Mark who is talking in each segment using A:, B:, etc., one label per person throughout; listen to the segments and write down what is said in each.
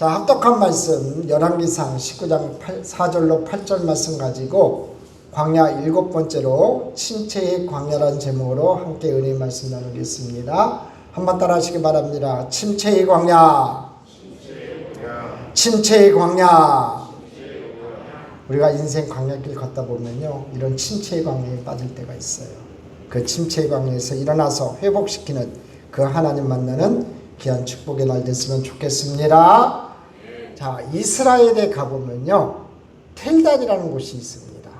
A: 자, 합독한 말씀 열왕기상 19장 4절로 8절 말씀 가지고 광야 7번째로 침체의 광야라는 제목으로 함께 은혜의 말씀 나누겠습니다. 한번 따라 하시기 바랍니다. 침체의 광야, 침체의 광야. 우리가 인생 광야길 걷다 보면요, 이런 침체의 광야에 빠질 때가 있어요. 그 침체의 광야에서 일어나서 회복시키는 그 하나님 만나는 귀한 축복의 날 됐으면 좋겠습니다. 자, 이스라엘에 가보면요, 텔단이라는 곳이 있습니다.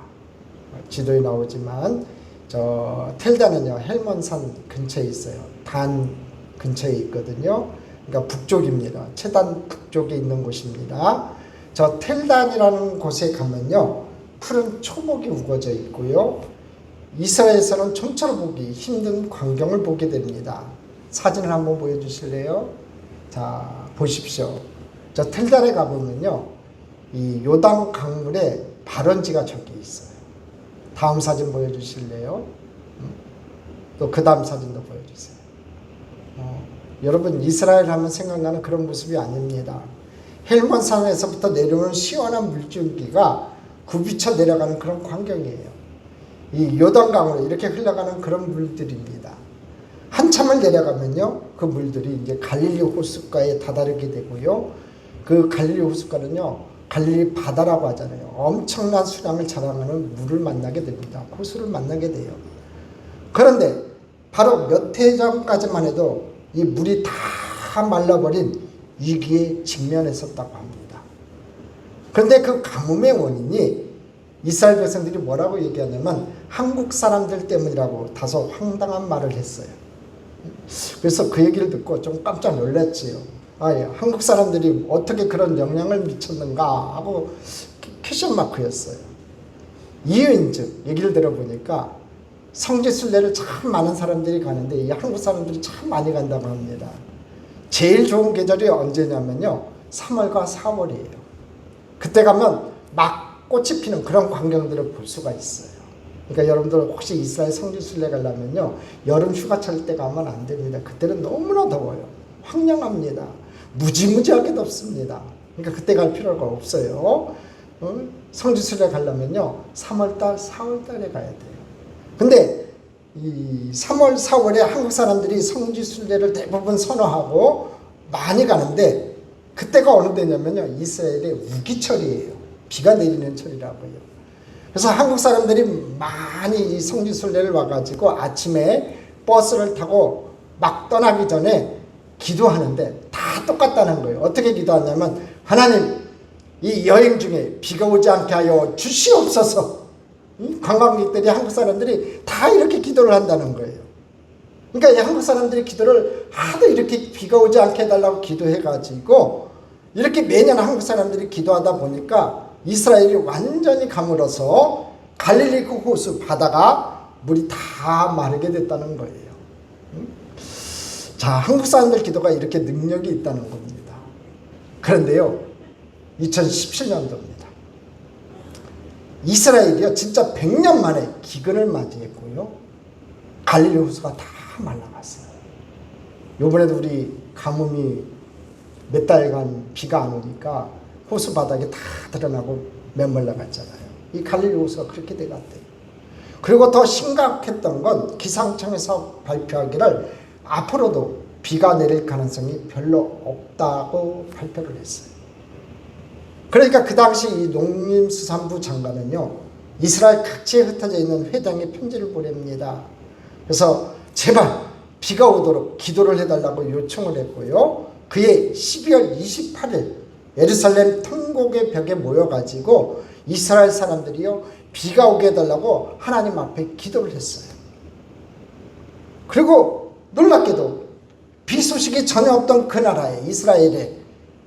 A: 지도에 나오지만 저 텔단은요, 헬몬산 근처에 있어요. 단 근처에 있거든요. 그러니까 북쪽입니다. 최단 북쪽에 있는 곳입니다. 저 텔단이라는 곳에 가면요, 푸른 초목이 우거져 있고요, 이스라엘에서는 좀처럼 보기 힘든 광경을 보게 됩니다. 사진을 한번 보여주실래요? 자, 보십시오. 저 텔단에 가보면요, 이 요단 강물에 발원지가 저기 있어요. 다음 사진 보여주실래요? 또 그 다음 사진도 보여주세요. 여러분, 이스라엘 하면 생각나는 그런 모습이 아닙니다. 헬몬산에서부터 내려오는 시원한 물줄기가 굽이쳐 내려가는 그런 광경이에요. 이 요단강으로 이렇게 흘러가는 그런 물들입니다. 한참을 내려가면요, 그 물들이 이제 갈릴리 호숫가에 다다르게 되고요, 그 갈릴리 호숫가는요, 갈릴리 바다라고 하잖아요. 엄청난 수량을 자랑하는 물을 만나게 됩니다. 호수를 만나게 돼요. 그런데 바로 몇 해 전까지만 해도 이 물이 다 말라버린 위기에 직면했었다고 합니다. 그런데 그 가뭄의 원인이 이스라엘 백성들이 뭐라고 얘기하냐면 한국 사람들 때문이라고 다소 황당한 말을 했어요. 그래서 그 얘기를 듣고 좀 깜짝 놀랐지요. 한국 사람들이 어떻게 그런 영향을 미쳤는가 하고 퀘션 마크였어요. 이유인즉 얘기를 들어보니까 성지순례를 참 많은 사람들이 가는데 이 한국 사람들이 참 많이 간다고 합니다. 제일 좋은 계절이 언제냐면요, 3월과 4월이에요. 그때 가면 막 꽃이 피는 그런 광경들을 볼 수가 있어요. 그러니까 여러분들 혹시 이스라엘 성지순례 가려면요, 여름 휴가철 때 가면 안 됩니다. 그때는 너무나 더워요. 황량합니다. 무지무지하게 덥습니다. 그러니까 그때 갈 필요가 없어요. 성지순례 가려면요, 3월달, 4월달에 가야 돼요. 근데 이 3월, 4월에 한국 사람들이 성지순례를 대부분 선호하고 많이 가는데 그때가 어느 때냐면요, 이스라엘의 우기철이에요. 비가 내리는 철이라고요. 그래서 한국 사람들이 많이 이 성지순례를 와가지고 아침에 버스를 타고 막 떠나기 전에 기도하는데 다 똑같다는 거예요. 어떻게 기도하냐면, 하나님, 이 여행 중에 비가 오지 않게 하여 주시옵소서. 관광객들이, 한국 사람들이 다 이렇게 기도를 한다는 거예요. 그러니까 이 한국 사람들이 기도를 하도 이렇게 비가 오지 않게 해달라고 기도해가지고 이렇게 매년 한국 사람들이 기도하다 보니까 이스라엘이 완전히 가물어서 갈릴리 호수 바다가 물이 다 마르게 됐다는 거예요. 자, 한국 사람들 기도가 이렇게 능력이 있다는 겁니다. 그런데요, 2017년도입니다. 이스라엘이요, 진짜 100년 만에 기근을 맞이했고요, 갈릴리 호수가 다 말라갔어요. 요번에도 우리 가뭄이 몇 달간 비가 안 오니까 호수 바닥이 다 드러나고 메말라갔잖아요. 이 갈릴리 호수가 그렇게 돼갔대요. 그리고 더 심각했던 건 기상청에서 발표하기를 앞으로도 비가 내릴 가능성이 별로 없다고 발표를 했어요. 그러니까 그 당시 이 농림수산부 장관은요, 이스라엘 각지에 흩어져 있는 회당에 편지를 보냅니다. 그래서 제발 비가 오도록 기도를 해달라고 요청을 했고요, 그해 12월 28일 예루살렘 통곡의 벽에 모여가지고 이스라엘 사람들이요, 비가 오게 해달라고 하나님 앞에 기도를 했어요. 그리고 놀랍게도 비 소식이 전혀 없던 그 나라에, 이스라엘에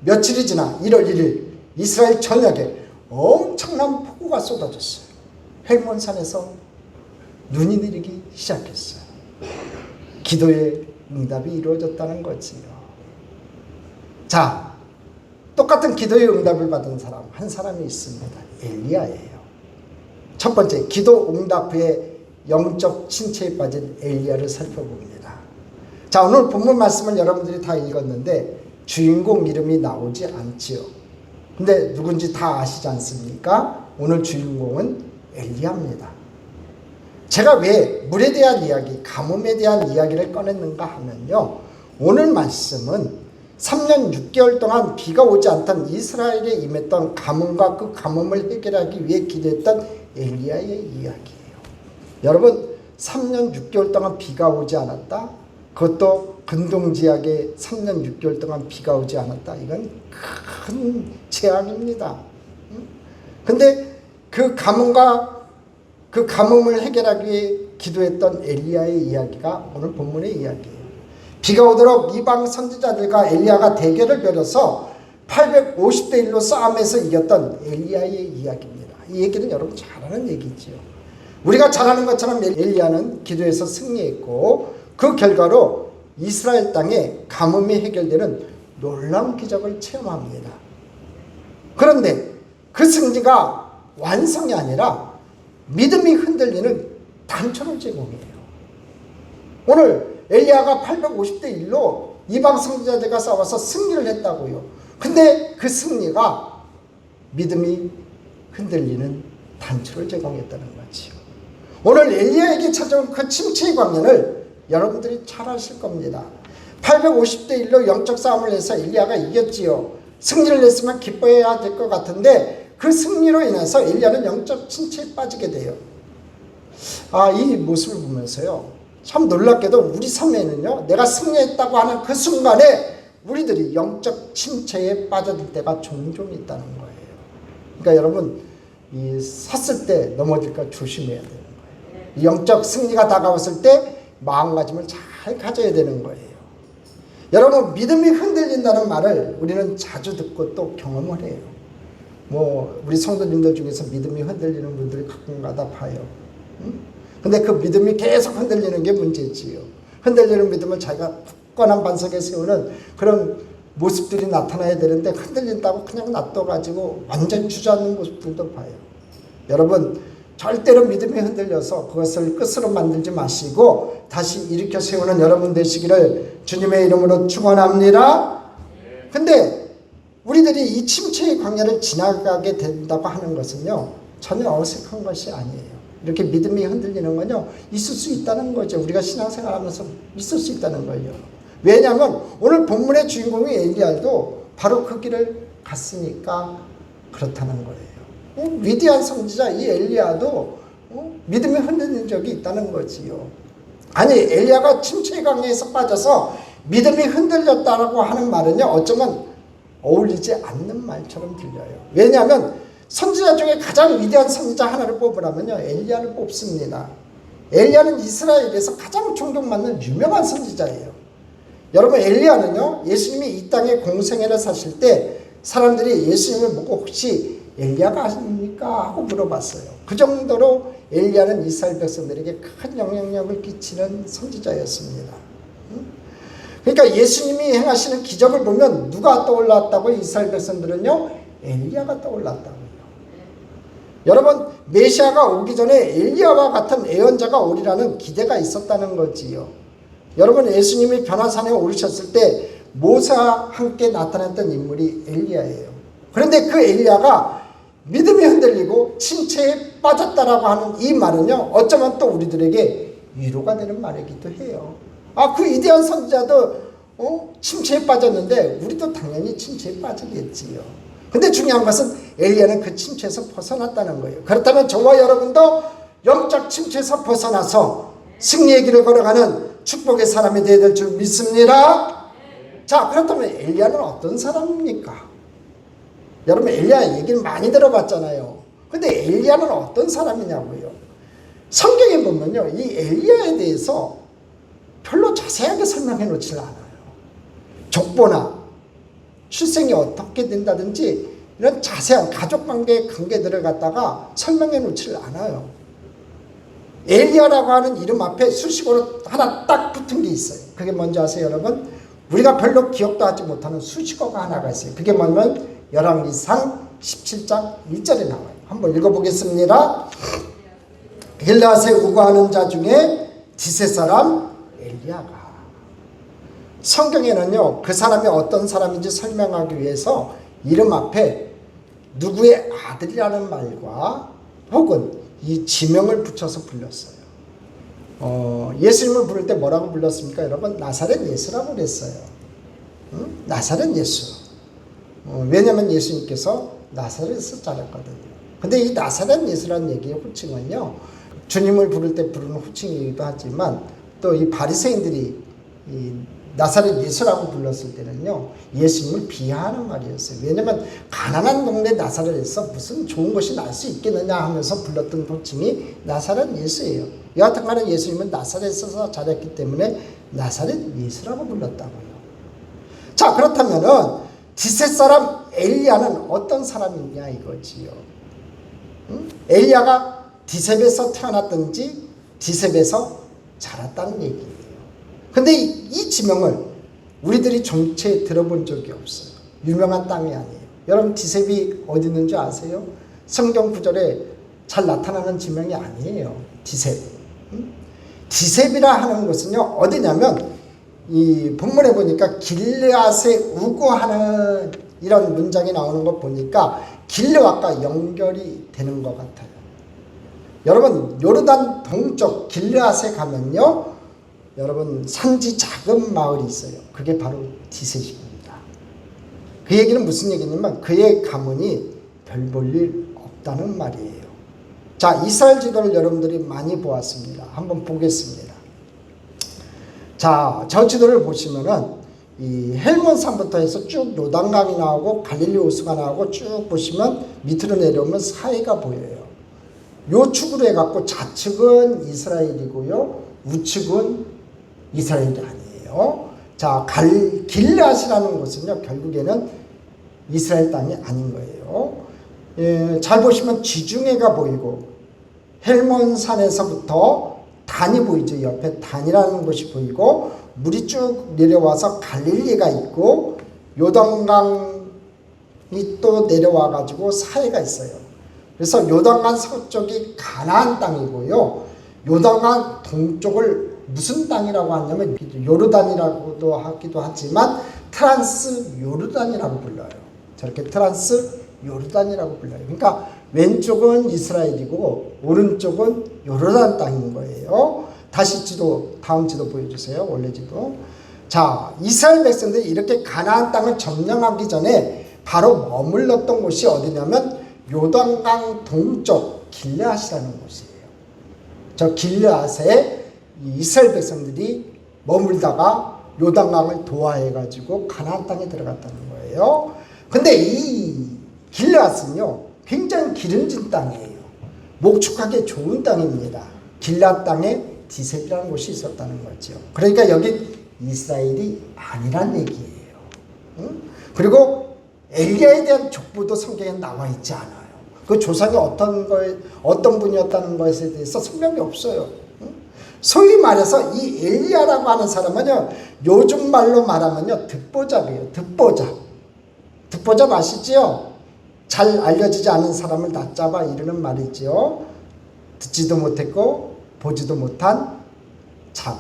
A: 며칠이 지나 1월 1일 이스라엘 전역에 엄청난 폭우가 쏟아졌어요. 헬몬산에서 눈이 내리기 시작했어요. 기도의 응답이 이루어졌다는 거지요. 자, 똑같은 기도의 응답을 받은 사람 한 사람이 있습니다. 엘리야예요. 첫 번째, 기도 응답 후에 영적 침체에 빠진 엘리야를 살펴봅니다. 자, 오늘 본문 말씀을 여러분들이 다 읽었는데 주인공 이름이 나오지 않지요. 근데 누군지 다 아시지 않습니까? 오늘 주인공은 엘리야입니다. 제가 왜 물에 대한 이야기, 가뭄에 대한 이야기를 꺼냈는가 하면요, 오늘 말씀은 3년 6개월 동안 비가 오지 않던 이스라엘에 임했던 가뭄과 그 가뭄을 해결하기 위해 기도했던 엘리야의 이야기예요. 여러분, 3년 6개월 동안 비가 오지 않았다? 그것도 근동지역에 3년 6개월 동안 비가 오지 않았다? 이건 큰 재앙입니다. 근데 그 가뭄과 그 가뭄을 해결하기 위해 기도했던 엘리야의 이야기가 오늘 본문의 이야기예요. 비가 오도록 이방 선지자들과 엘리야가 대결을 벌여서 850대 1로 싸움에서 이겼던 엘리야의 이야기입니다. 이 얘기는 여러분 잘 아는 얘기지요. 우리가 잘 아는 것처럼 엘리야는 기도에서 승리했고 그 결과로 이스라엘 땅에 가뭄이 해결되는 놀라운 기적을 체험합니다. 그런데 그 승리가 완성이 아니라 믿음이 흔들리는 단초를 제공해요. 오늘 엘리야가 850대 1로 이방 선지자들과 싸워서 승리를 했다고요. 근데 그 승리가 믿음이 흔들리는 단초를 제공했다는 거지요. 오늘 엘리야에게 찾아온 그 침체의 광년을 여러분들이 잘 아실 겁니다. 850대 1로 영적 싸움을 해서 엘리야가 이겼지요. 승리를 냈으면 기뻐해야 될 것 같은데 그 승리로 인해서 엘리야는 영적 침체에 빠지게 돼요. 이 모습을 보면서요, 참 놀랍게도 우리 삶에는요, 내가 승리했다고 하는 그 순간에 우리들이 영적 침체에 빠져들 때가 종종 있다는 거예요. 그러니까 여러분, 이 섰을 때 넘어질까 조심해야 되는 거예요. 이 영적 승리가 다가왔을 때 마음가짐을 잘 가져야 되는 거예요. 여러분, 믿음이 흔들린다는 말을 우리는 자주 듣고 또 경험을 해요. 우리 성도님들 중에서 믿음이 흔들리는 분들이 가끔가다 봐요. 근데 그 믿음이 계속 흔들리는 게 문제지요. 흔들리는 믿음을 자기가 굳건한 반석에 세우는 그런 모습들이 나타나야 되는데 흔들린다고 그냥 놔둬가지고 완전 주저앉는 모습들도 봐요. 여러분, 절대로 믿음이 흔들려서 그것을 끝으로 만들지 마시고 다시 일으켜 세우는 여러분 되시기를 주님의 이름으로 축원합니다. 근데 우리들이 이 침체의 광야를 지나가게 된다고 하는 것은요, 전혀 어색한 것이 아니에요. 이렇게 믿음이 흔들리는 건요, 있을 수 있다는 거죠. 우리가 신앙생활 하면서 있을 수 있다는 거예요. 왜냐하면 오늘 본문의 주인공이 엘리야도 바로 그 길을 갔으니까 그렇다는 거예요. 위대한 선지자 이 엘리야도 믿음이 흔들린 적이 있다는 거지요. 아니, 엘리야가 침체의 광야에서 빠져서 믿음이 흔들렸다라고 하는 말은요, 어쩌면 어울리지 않는 말처럼 들려요. 왜냐하면 선지자 중에 가장 위대한 선지자 하나를 뽑으라면요, 엘리야를 뽑습니다. 엘리야는 이스라엘에서 가장 존경받는 유명한 선지자예요. 여러분, 엘리야는요, 예수님이 이 땅에 공생애를 사실 때 사람들이 예수님을 보고 혹시 엘리야가 아닙니까? 하고 물어봤어요. 그 정도로 엘리야는 이스라엘 백성들에게 큰 영향력을 끼치는 선지자였습니다. 그러니까 예수님이 행하시는 기적을 보면 누가 떠올랐다고 이스라엘 백성들은요, 엘리야가 떠올랐다고요. 여러분, 메시아가 오기 전에 엘리야와 같은 예언자가 오리라는 기대가 있었다는 거지요. 여러분, 예수님이 변화산에 오르셨을 때 모세와 함께 나타났던 인물이 엘리야예요. 그런데 그 엘리야가 믿음이 흔들리고 침체에 빠졌다라고 하는 이 말은요, 어쩌면 또 우리들에게 위로가 되는 말이기도 해요. 그 위대한 선지자도 침체에 빠졌는데 우리도 당연히 침체에 빠지겠지요. 근데 중요한 것은 엘리야는 그 침체에서 벗어났다는 거예요. 그렇다면 저와 여러분도 영적 침체에서 벗어나서 승리의 길을 걸어가는 축복의 사람이 되어야 될 줄 믿습니다. 자, 그렇다면 엘리야는 어떤 사람입니까? 여러분, 엘리야 얘기를 많이 들어봤잖아요. 근데 엘리야는 어떤 사람이냐고요. 성경에 보면요, 이 엘리야에 대해서 별로 자세하게 설명해 놓지 않아요. 족보나 출생이 어떻게 된다든지 이런 자세한 가족관계의 관계들을 갖다가 설명해 놓지 않아요. 엘리야라고 하는 이름 앞에 수식어로 하나 딱 붙은 게 있어요. 그게 뭔지 아세요, 여러분? 우리가 별로 기억도 하지 못하는 수식어가 하나가 있어요. 그게 뭐냐면 열왕기상 17장 1절에 나와요. 한번 읽어보겠습니다. 길앗에 우거하는 자 중에 지세 사람 엘리야가. 성경에는요, 그 사람이 어떤 사람인지 설명하기 위해서 이름 앞에 누구의 아들이라는 말과 혹은 이 지명을 붙여서 불렀어요. 예수님을 부를 때 뭐라고 불렀습니까? 여러분, 나사렛 예수라고 그랬어요. 응? 나사렛 예수. 왜냐하면 예수님께서 나사렛에서 자랐거든요. 근데 이 나사렛 예수라는 얘기의 호칭은요, 주님을 부를 때 부르는 호칭이기도 하지만 또 이 바리새인들이 이 나사렛 예수라고 불렀을 때는요, 예수님을 비하하는 말이었어요. 왜냐하면 가난한 동네 나사렛에서 무슨 좋은 것이 날 수 있겠느냐 하면서 불렀던 호칭이 나사렛 예수예요. 여하튼간에 예수님은 나사렛에서 자랐기 때문에 나사렛 예수라고 불렀다고요. 자, 그렇다면은 디셋 사람 엘리야는 어떤 사람이냐 이거지요. 응? 엘리야가 디셉에서 태어났든지 디셉에서 자랐다는 얘기예요. 근데 이 지명을 우리들이 전체 들어본 적이 없어요. 유명한 땅이 아니에요. 여러분, 디셉이 어디 있는 줄 아세요? 성경 구절에 잘 나타나는 지명이 아니에요. 디셉. 디셉이라 하는 것은요, 어디냐면 이 본문에 보니까 길르앗에 우고하는 이런 문장이 나오는 거 보니까 길르앗과 연결이 되는 것 같아요. 여러분, 요르단 동쪽 길르앗에 가면요, 여러분, 산지 작은 마을이 있어요. 그게 바로 디셋입니다. 그 얘기는 무슨 얘기냐면 그의 가문이 별 볼 일 없다는 말이에요. 자, 이스라엘 지도를 여러분들이 많이 보았습니다. 한번 보겠습니다. 자, 저 지도를 보시면은 이 헬몬산부터 해서 쭉 요단강이 나오고 갈릴리 호수가 나오고 쭉 보시면 밑으로 내려오면 사해가 보여요. 요 축으로 해갖고 좌측은 이스라엘이고요, 우측은 이스라엘이 아니에요. 자, 길르앗이라는 곳은요, 결국에는 이스라엘 땅이 아닌 거예요. 잘 보시면 지중해가 보이고 헬몬산에서부터 단이 보이죠. 옆에 단이라는 곳이 보이고 물이 쭉 내려와서 갈릴리가 있고 요단강이 또 내려와 가지고 사해가 있어요. 그래서 요단강 서쪽이 가나안 땅이고요, 요단강 동쪽을 무슨 땅이라고 하냐면 요르단이라고도 하기도 하지만 트란스 요르단이라고 불러요. 저렇게 트란스 요르단이라고 불러요. 그러니까 왼쪽은 이스라엘이고 오른쪽은 요르단 땅인 거예요. 다시 지도, 다음 지도 보여주세요. 원래 지도. 자, 이스라엘 백성들이 이렇게 가나안 땅을 점령하기 전에 바로 머물렀던 곳이 어디냐면 요단강 동쪽 길르앗이라는 곳이에요. 저 길르앗에 이스라엘 백성들이 머물다가 요단강을 도하해가지고 가나안 땅에 들어갔다는 거예요. 근데 이 길르앗은요, 굉장히 기름진 땅이에요. 목축하기 좋은 땅입니다. 길르앗 땅에 디셉이라는 곳이 있었다는 거죠. 그러니까 여기 이스라엘이 아니란 얘기예요. 응? 그리고 엘리야에 대한 족보도 성경에 나와 있지 않아요. 그 조상이 어떤 분이었다는 것에 대해서 설명이 없어요. 소위 말해서 이 엘리야라고 하는 사람은요, 요즘 말로 말하면요, 듣보잡이에요. 듣보잡 아시지요? 잘 알려지지 않은 사람을 낮잡아 이르는 말이지요. 듣지도 못했고 보지도 못한 참.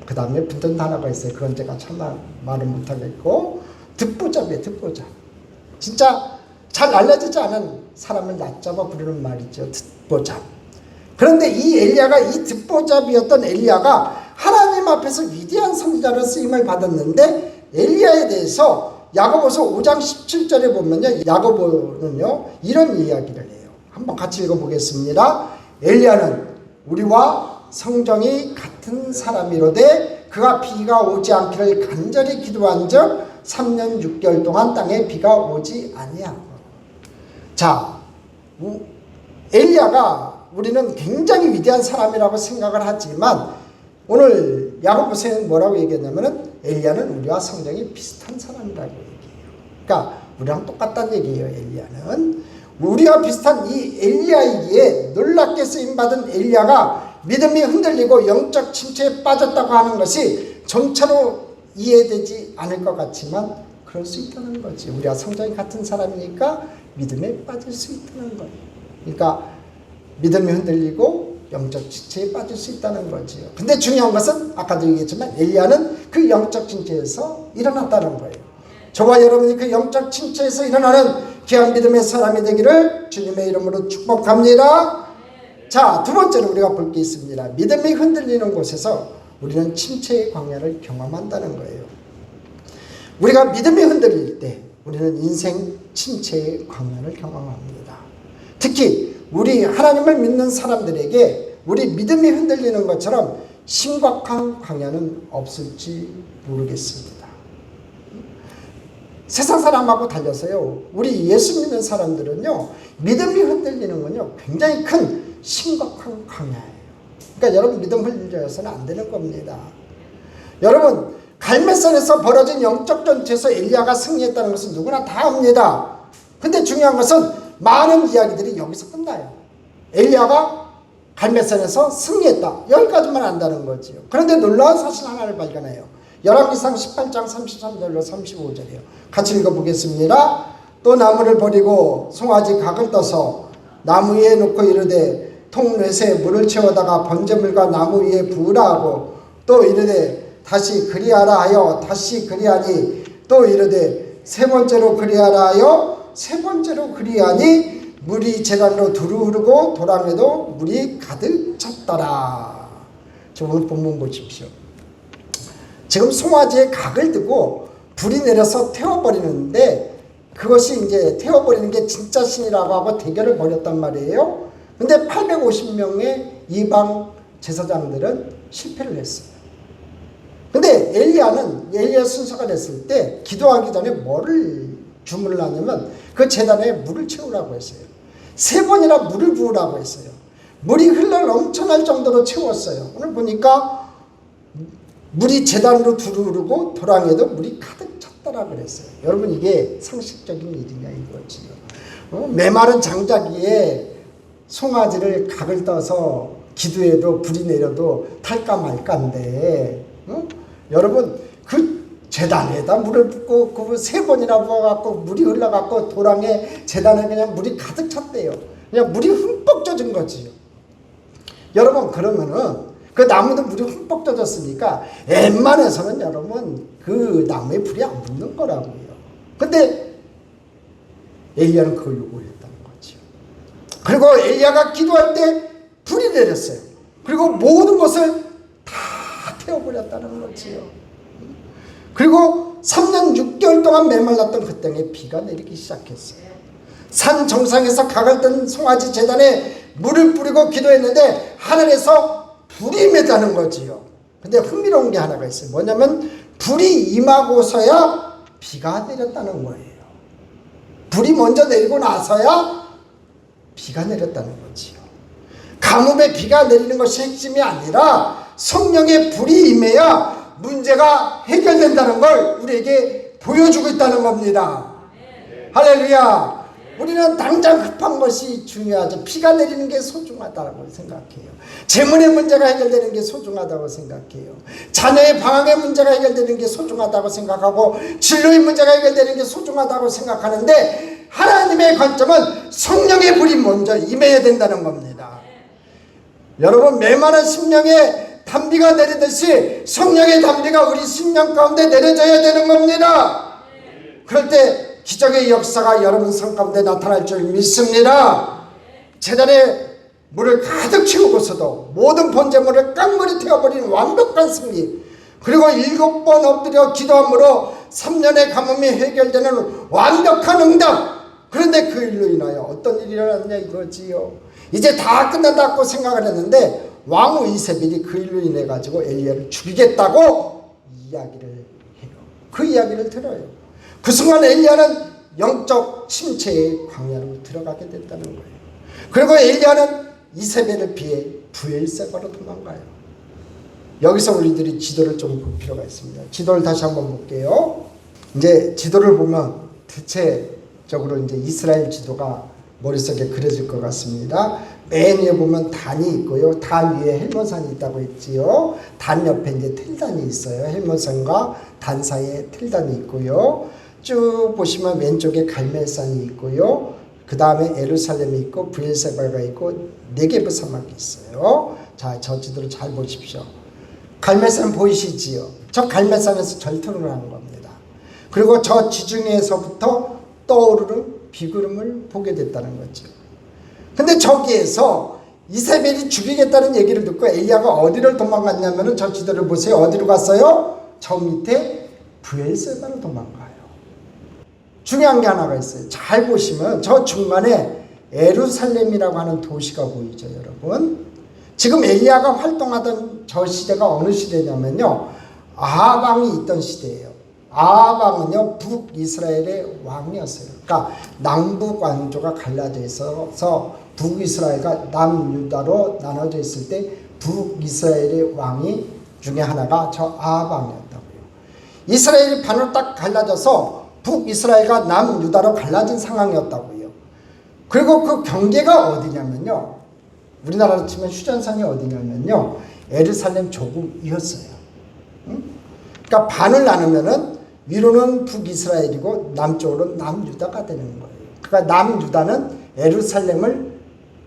A: 그 다음에 붙은 단어가 있어요. 그건 제가 참 말을 못하겠고, 듣보잡이에요. 듣보잡. 진짜 잘 알려지지 않은 사람을 낮잡아 부르는 말이죠. 듣보잡. 그런데 이 엘리야가, 이 듣보잡이었던 엘리야가 하나님 앞에서 위대한 선지자로 쓰임을 받았는데, 엘리야에 대해서 야고보서 5장 17절에 보면요, 야고보는요 이런 이야기를 해요. 한번 같이 읽어보겠습니다. 엘리야는 우리와 성정이 같은 사람이로되 그가 비가 오지 않기를 간절히 기도한즉 3년 6개월 동안 땅에 비가 오지 아니하고. 자, 엘리야가 우리는 굉장히 위대한 사람이라고 생각을 하지만 오늘 야고보서에는 뭐라고 얘기했냐면은 엘리야는 우리와 성정이 비슷한 사람이라고 얘기해요. 그러니까 우리랑 똑같다는 얘기예요. 엘리야는 우리와 비슷한 이 엘리야이기에 놀랍게 쓰임받은 엘리야가 믿음이 흔들리고 영적 침체에 빠졌다고 하는 것이 전체로 이해되지 않을 것 같지만 그럴 수 있다는 거지. 우리와 성정이 같은 사람이니까 믿음에 빠질 수 있다는 거예요. 그러니까 믿음이 흔들리고 영적 침체에 빠질 수 있다는 거지요. 근데 중요한 것은 아까도 얘기했지만 엘리야는 그 영적 침체에서 일어났다는 거예요. 저와 여러분이 그 영적 침체에서 일어나는 귀한 믿음의 사람이 되기를 주님의 이름으로 축복합니다. 자, 두 번째로 우리가 볼 게 있습니다. 믿음이 흔들리는 곳에서 우리는 침체의 광야를 경험한다는 거예요. 우리가 믿음이 흔들릴 때 우리는 인생 침체의 광야를 경험합니다. 특히 우리 하나님을 믿는 사람들에게 우리 믿음이 흔들리는 것처럼 심각한 광야는 없을지 모르겠습니다. 세상 사람하고 달려서요, 우리 예수 믿는 사람들은요, 믿음이 흔들리는 건요, 굉장히 큰 심각한 광야예요. 그러니까 여러분 믿음 흔들려서는 안 되는 겁니다. 여러분 갈멜산에서 벌어진 영적 전투에서 엘리야가 승리했다는 것은 누구나 다 압니다. 근데 중요한 것은 많은 이야기들이 여기서 끝나요. 엘리야가 갈멜산에서 승리했다. 여기까지만 안다는 거지요. 그런데 놀라운 사실 하나를 발견해요. 열왕기상 18장 33절로 35절이에요. 같이 읽어보겠습니다. 또 나무를 버리고 송아지 각을 떠서 나무 위에 놓고 이르되 통뇌에 물을 채워다가 번제물과 나무 위에 부으라 하고 또 이르되 다시 그리하라 하여 다시 그리하니 또 이르되 세 번째로 그리하라 하여 세 번째로 그리하니 물이 제단으로 두루 흐르고 도랑에도 물이 가득 찼더라. 저 오늘 본문 보십시오. 지금 송아지에 각을 두고 불이 내려서 태워버리는데 그것이 이제 태워버리는 게 진짜 신이라고 하고 대결을 벌였단 말이에요. 근데 850명의 이방 제사장들은 실패를 했어요. 근데 엘리야 순서가 됐을 때 기도하기 전에 뭐를 주문을 하냐면 그 제단에 물을 채우라고 했어요. 세 번이나 물을 부으라고 했어요. 물이 흘러 넘쳐날 정도로 채웠어요. 오늘 보니까 물이 제단으로 두루르고 도랑에도 물이 가득 찼다라 그랬어요. 여러분 이게 상식적인 일이냐 이거지요. 메마른 장자기에 송아지를 각을 떠서 기도해도 불이 내려도 탈까 말까인데 여러분 그 제단에다 물을 붓고 그 세 번이나 부어갖고 물이 흘러갖고 도랑에 제단에 그냥 물이 가득 찼대요. 그냥 물이 흠뻑 젖은 거지요. 여러분 그러면은 그 나무도 물이 흠뻑 젖었으니까 웬만해서는 여러분 그 나무에 불이 안 붙는 거라고요. 근데 엘리야는 그걸 요구했다는 거죠. 그리고 엘리야가 기도할 때 불이 내렸어요. 그리고 모든 것을 다 태워버렸다는 거지요. 그리고 3년 6개월 동안 메말랐던 그 땅에 비가 내리기 시작했어요. 산 정상에서 각을 뜬 송아지 제단에 물을 뿌리고 기도했는데 하늘에서 불이 임했다는 거지요. 근데 흥미로운 게 하나가 있어요. 뭐냐면 불이 임하고서야 비가 내렸다는 거예요. 불이 먼저 내리고 나서야 비가 내렸다는 거지요. 가뭄에 비가 내리는 것이 핵심이 아니라 성령의 불이 임해야 문제가 해결된다는 걸 우리에게 보여주고 있다는 겁니다. 할렐루야. 우리는 당장 급한 것이 중요하죠. 비가 내리는 게 소중하다고 생각해요. 재물의 문제가 해결되는 게 소중하다고 생각해요. 자녀의 방학의 문제가 해결되는 게 소중하다고 생각하고 진로의 문제가 해결되는 게 소중하다고 생각하는데 하나님의 관점은 성령의 불이 먼저 임해야 된다는 겁니다. 여러분 메마른 심령에 단비가 내리듯이 성령의 단비가 우리 심령 가운데 내려져야 되는 겁니다. 그럴 때 기적의 역사가 여러분 삶 가운데 나타날 줄 믿습니다. 제단에 물을 가득 채우고서도 모든 번제물을 깡그리 태워버리는 완벽한 승리, 그리고 7번 엎드려 기도함으로 3년의 가뭄이 해결되는 완벽한 응답. 그런데 그 일로 인하여 어떤 일이 일어났냐 이거지요. 이제 다 끝난다고 생각을 했는데 왕후 이세벨이 그 일로 인해 가지고 엘리야를 죽이겠다고 이야기를 해요. 그 이야기를 들어요. 그 순간 엘리야는 영적 침체의 광야로 들어가게 됐다는 거예요. 그리고 엘리야는 이세벨을 피해 부엘세바로 도망가요. 여기서 우리들이 지도를 좀 볼 필요가 있습니다. 지도를 다시 한번 볼게요. 이제 지도를 보면 대체적으로 이제 이스라엘 지도가 머릿속에 그려질 것 같습니다. 맨 위에 보면 단이 있고요. 단 위에 헬몬산이 있다고 했지요. 단 옆에 이제 텔단이 있어요. 헬몬산과 단 사이에 텔단이 있고요. 쭉 보시면 왼쪽에 갈멜산이 있고요. 그 다음에 예루살렘이 있고 브엘세바가 있고 네게브 사막이 있어요. 자, 저 지도를 잘 보십시오. 갈멜산 보이시지요? 저 갈멜산에서 절통을 하는 겁니다. 그리고 저 지중해에서부터 떠오르는 비구름을 보게 됐다는 거죠. 근데 저기에서 이세벨이 죽이겠다는 얘기를 듣고 엘리야가 어디를 도망갔냐면은 저 지도를 보세요. 어디로 갔어요? 저 밑에 브엘세바로 도망가요. 중요한 게 하나가 있어요. 잘 보시면 저 중간에 예루살렘이라고 하는 도시가 보이죠, 여러분. 지금 엘리야가 활동하던 저 시대가 어느 시대냐면요, 아합 왕이 있던 시대예요. 아합 왕은요 북이스라엘의 왕이었어요. 그러니까 남북 왕조가 갈라져 있어서 북이스라엘과 남유다로 나눠져 있을 때 북이스라엘의 왕이 중에 하나가 저 아합 왕이었다고요. 이스라엘이 반으로 딱 갈라져서 북이스라엘과 남유다로 갈라진 상황이었다고요. 그리고 그 경계가 어디냐면요, 우리나라로 치면 휴전선이 어디냐면요, 예루살렘 조국이었어요. 그러니까 반을 나누면은 위로는 북이스라엘이고 남쪽으로는 남유다가 되는 거예요. 그러니까 남유다는 예루살렘을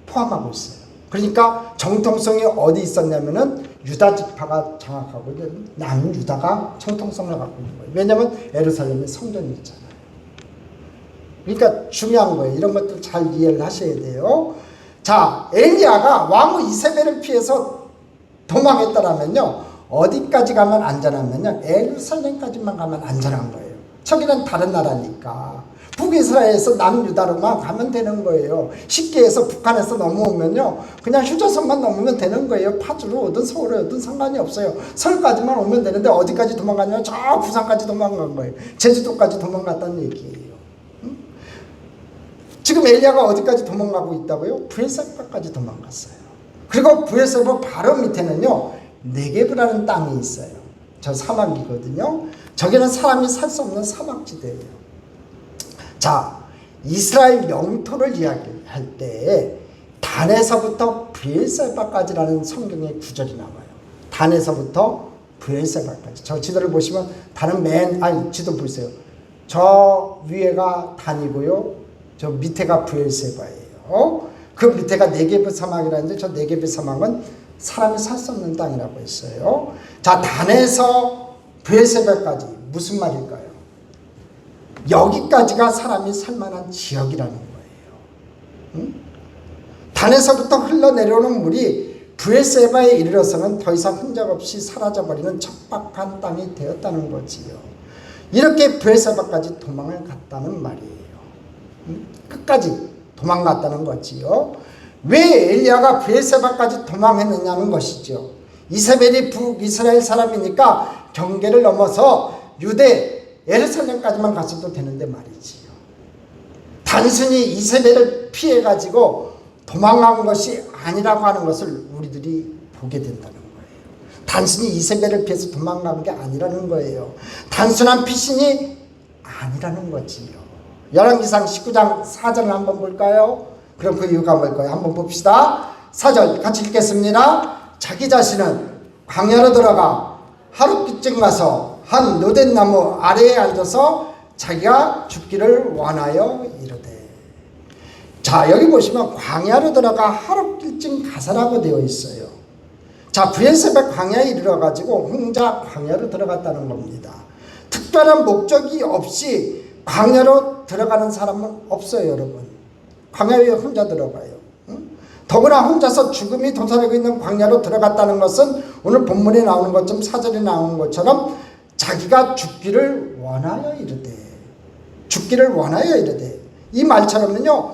A: 포함하고 있어요. 그러니까 정통성이 어디 있었냐면은 유다 지파가 장악하고 남유다가 정통성을 갖고 있는 거예요. 왜냐하면 예루살렘에 성전이 있잖아요. 그러니까 중요한 거예요. 이런 것들 잘 이해를 하셔야 돼요. 자, 엘리야가 왕후 이세벨을 피해서 도망했다라면요, 어디까지 가면 안전하면요, 예루살렘까지만 가면 안전한 거예요. 저기는 다른 나라니까 북이스라엘에서 남유다로만 가면 되는 거예요. 쉽게 해서 북한에서 넘어오면요, 그냥 휴전선만 넘으면 되는 거예요. 파주로 오든 서울에 오든 상관이 없어요. 서울까지만 오면 되는데 어디까지 도망가냐면 저 부산까지 도망간 거예요. 제주도까지 도망갔다는 얘기예요. 지금 엘리야가 어디까지 도망가고 있다고요? 브엘세바까지 도망갔어요. 그리고 브엘세바 바로 밑에는요, 네게브라는 땅이 있어요. 저 사막이거든요. 저기는 사람이 살 수 없는 사막지대예요. 자, 이스라엘 영토를 이야기할 때 단에서부터 브엘세바까지라는 성경의 구절이 나와요. 단에서부터 브엘세바까지. 저 지도를 보시면 단은 지도 보세요. 저 위에가 단이고요, 저 밑에가 브엘세바예요. 그 밑에가 네게브 사막이라는데 저 네게브 사막은 사람이 살 수 없는 땅이라고 했어요. 자, 단에서 브엘세바까지 무슨 말일까요? 여기까지가 사람이 살만한 지역이라는 거예요. 단에서부터 흘러내려오는 물이 브엘세바에 이르러서는 더 이상 흔적 없이 사라져버리는 척박한 땅이 되었다는 거지요. 이렇게 브엘세바까지 도망을 갔다는 말이에요. 끝까지 도망갔다는 거지요. 왜 엘리야가 브엘세바까지 도망했느냐는 것이죠. 이세벨이 북이스라엘 사람이니까 경계를 넘어서 유대 예루살렘까지만 갔어도 되는데 말이지요. 단순히 이세벨을 피해가지고 도망간 것이 아니라고 하는 것을 우리들이 보게 된다는 거예요. 단순히 이세벨을 피해서 도망간 게 아니라는 거예요. 단순한 피신이 아니라는 거지요. 열왕기상 19장 4절을 한번 볼까요? 그럼 그 이유가 뭘까요? 한번 봅시다. 4절 같이 읽겠습니다. 자기 자신은 광야로 들어가 하룻빛쯤 가서 한 노된 나무 아래에 앉아서 자기가 죽기를 원하여 이르되. 자, 여기 보시면 광야로 들어가 하룻빛쯤 가서라고 되어 있어요. 자, 브엘세바 광야에 이르러가지고 혼자 광야로 들어갔다는 겁니다. 특별한 목적이 없이 광야로 들어가는 사람은 없어요, 여러분. 광야에 혼자 들어가요. 더구나 혼자서 죽음이 도사리고 있는 광야로 들어갔다는 것은 오늘 본문에 나오는 것처럼, 사절에 나오는 것처럼 자기가 죽기를 원하여 이르되, 죽기를 원하여 이르되, 이 말처럼은요,